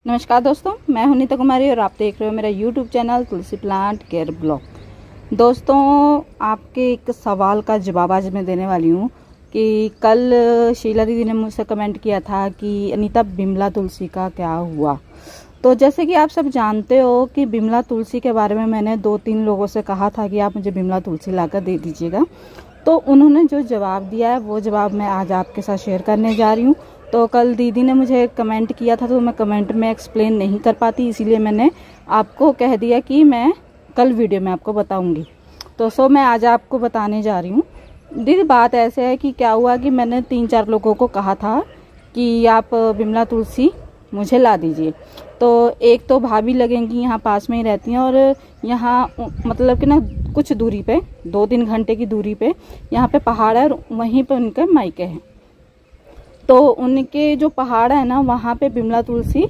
नमस्कार दोस्तों, मैं हूं नीता कुमारी और आप देख रहे हो मेरा YouTube चैनल तुलसी प्लांट केयर ब्लॉग। दोस्तों, आपके एक सवाल का जवाब आज मैं देने वाली हूं कि कल शीला दीदी ने मुझसे कमेंट किया था कि अनीता बिमला तुलसी का क्या हुआ। तो जैसे कि आप सब जानते हो कि बिमला तुलसी के बारे में मैंने 2-3 लोगों से कहा था कि आप मुझे बिमला तुलसी लाकर दे दीजिएगा। तो उन्होंने जो जवाब दिया है वो जवाब मैं आज आपके साथ शेयर करने जा रही हूँ। तो कल दीदी ने मुझे कमेंट किया था तो मैं कमेंट में एक्सप्लेन नहीं कर पाती, इसीलिए मैंने आपको कह दिया कि मैं कल वीडियो में आपको बताऊंगी। तो मैं आज आपको बताने जा रही हूँ। दीदी, बात ऐसे है कि क्या हुआ कि मैंने 3-4 लोगों को कहा था कि आप बिमला तुलसी मुझे ला दीजिए। तो एक तो भाभी लगेंगी, यहाँ पास में ही रहती हैं और यहाँ मतलब कि ना कुछ दूरी पे 2-3 घंटे की दूरी पे यहाँ पे पहाड़ है और वहीं पे उनके मायके हैं। तो उनके जो पहाड़ है ना वहाँ पे बिमला तुलसी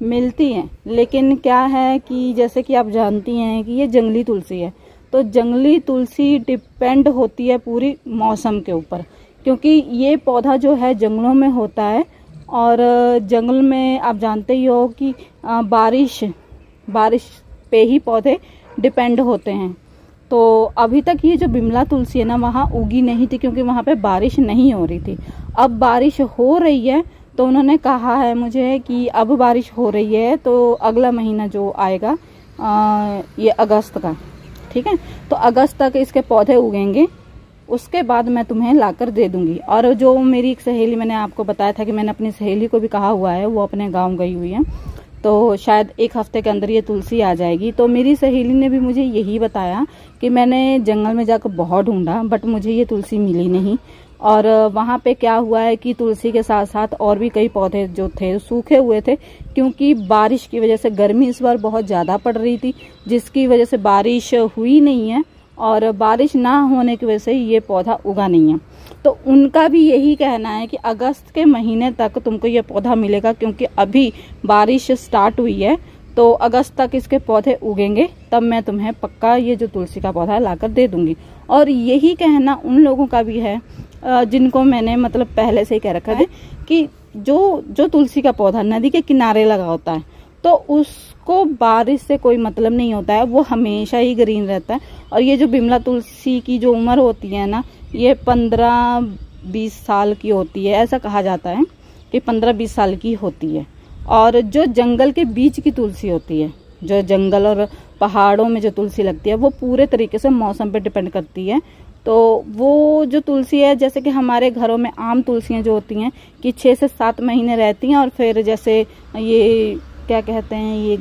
मिलती है, लेकिन क्या है कि जैसे कि आप जानती हैं कि ये जंगली तुलसी है। तो जंगली तुलसी डिपेंड होती है पूरी मौसम के ऊपर, क्योंकि ये पौधा जो है जंगलों में होता है और जंगल में आप जानते ही हो कि बारिश पे ही पौधे डिपेंड होते हैं। तो अभी तक ये जो बिमला तुलसी है ना वहाँ उगी नहीं थी, क्योंकि वहाँ पे बारिश नहीं हो रही थी। अब बारिश हो रही है तो उन्होंने कहा है मुझे कि अब बारिश हो रही है तो अगला महीना जो आएगा ये अगस्त का, ठीक है, तो अगस्त तक इसके पौधे उगेंगे, उसके बाद मैं तुम्हें लाकर दे दूंगी। और जो मेरी एक सहेली, मैंने आपको बताया था कि मैंने अपनी सहेली को भी कहा हुआ है, वो अपने गाँव गई हुई है, तो शायद 1 हफ्ते के अंदर ये तुलसी आ जाएगी। तो मेरी सहेली ने भी मुझे यही बताया कि मैंने जंगल में जाकर बहुत ढूंढा बट मुझे ये तुलसी मिली नहीं। और वहाँ पे क्या हुआ है कि तुलसी के साथ साथ और भी कई पौधे जो थे सूखे हुए थे, क्योंकि बारिश की वजह से गर्मी इस बार बहुत ज़्यादा पड़ रही थी, जिसकी वजह से बारिश हुई नहीं है और बारिश ना होने की वजह से ये पौधा उगा नहीं है। तो उनका भी यही कहना है कि अगस्त के महीने तक तुमको ये पौधा मिलेगा, क्योंकि अभी बारिश स्टार्ट हुई है तो अगस्त तक इसके पौधे उगेंगे, तब मैं तुम्हें पक्का ये जो तुलसी का पौधा लाकर दे दूंगी। और यही कहना उन लोगों का भी है जिनको मैंने मतलब पहले से ही कह रखा है कि जो तुलसी का पौधा नदी के किनारे लगा होता है तो उसको बारिश से कोई मतलब नहीं होता है, वो हमेशा ही ग्रीन रहता है। और ये जो बिमला तुलसी की जो उम्र होती है ना, ये 15-20 साल की होती है, ऐसा कहा जाता है कि 15-20 साल की होती है। और जो जंगल के बीच की तुलसी होती है, जो जंगल और पहाड़ों में जो तुलसी लगती है, वो पूरे तरीके से मौसम पे डिपेंड करती है। तो वो जो तुलसी है, जैसे कि हमारे घरों में आम तुलसियाँ जो होती हैं कि 6 से 7 महीने रहती हैं और फिर जैसे ये क्या कहते हैं, ये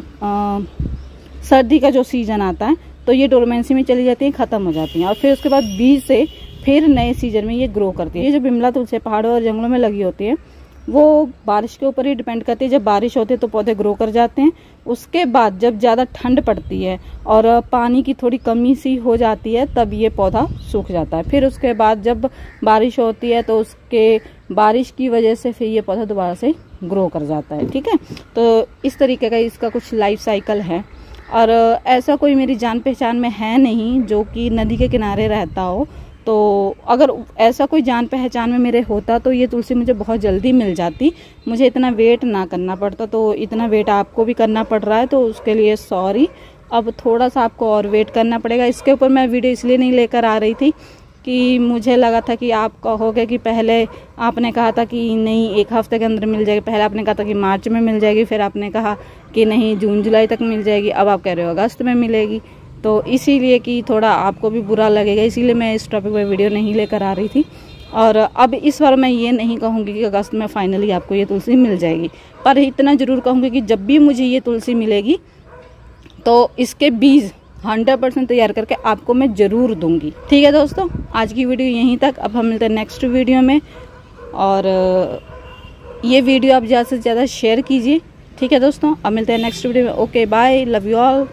सर्दी का जो सीजन आता है तो ये डोरमेंसी में चली जाती हैं, ख़त्म हो जाती हैं और फिर उसके बाद बीज से फिर नए सीजन में ये ग्रो करती है। ये जो बिमला तुलसी पहाड़ों और जंगलों में लगी होती है वो बारिश के ऊपर ही डिपेंड करती है। जब बारिश होती है तो पौधे ग्रो कर जाते हैं, उसके बाद जब ज़्यादा ठंड पड़ती है और पानी की थोड़ी कमी सी हो जाती है तब ये पौधा सूख जाता है। फिर उसके बाद जब बारिश होती है तो उसके बारिश की वजह से फिर ये पौधा दोबारा से ग्रो कर जाता है, ठीक है। तो इस तरीके का इसका कुछ लाइफ साइकिल है। और ऐसा कोई मेरी जान पहचान में है नहीं जो कि नदी के किनारे रहता हो। तो अगर ऐसा कोई जान पहचान में मेरे होता तो ये तुलसी मुझे बहुत जल्दी मिल जाती, मुझे इतना वेट ना करना पड़ता। तो इतना वेट आपको भी करना पड़ रहा है तो उसके लिए सॉरी। अब थोड़ा सा आपको और वेट करना पड़ेगा। इसके ऊपर मैं वीडियो इसलिए नहीं लेकर आ रही थी कि मुझे लगा था कि आप कहोगे कि पहले आपने कहा था कि नहीं 1 हफ्ते के अंदर मिल जाएगी, पहले आपने कहा था कि मार्च में मिल जाएगी, फिर आपने कहा कि नहीं जून जुलाई तक मिल जाएगी, अब आप कह रहे हो अगस्त में मिलेगी। तो इसीलिए कि थोड़ा आपको भी बुरा लगेगा, इसीलिए मैं इस टॉपिक पर वीडियो नहीं लेकर आ रही थी। और अब इस बार मैं ये नहीं कहूँगी कि अगस्त में फाइनली आपको ये तुलसी मिल जाएगी, पर इतना ज़रूर कहूँगी कि जब भी मुझे ये तुलसी मिलेगी तो इसके बीज 100% तैयार करके आपको मैं ज़रूर दूंगी। ठीक है दोस्तों, आज की वीडियो यहीं तक। अब हम मिलते हैं नेक्स्ट वीडियो में और ये वीडियो आप ज़्यादा से ज़्यादा शेयर कीजिए, ठीक है दोस्तों। अब मिलते हैं नेक्स्ट वीडियो में। Okay bye, love you all.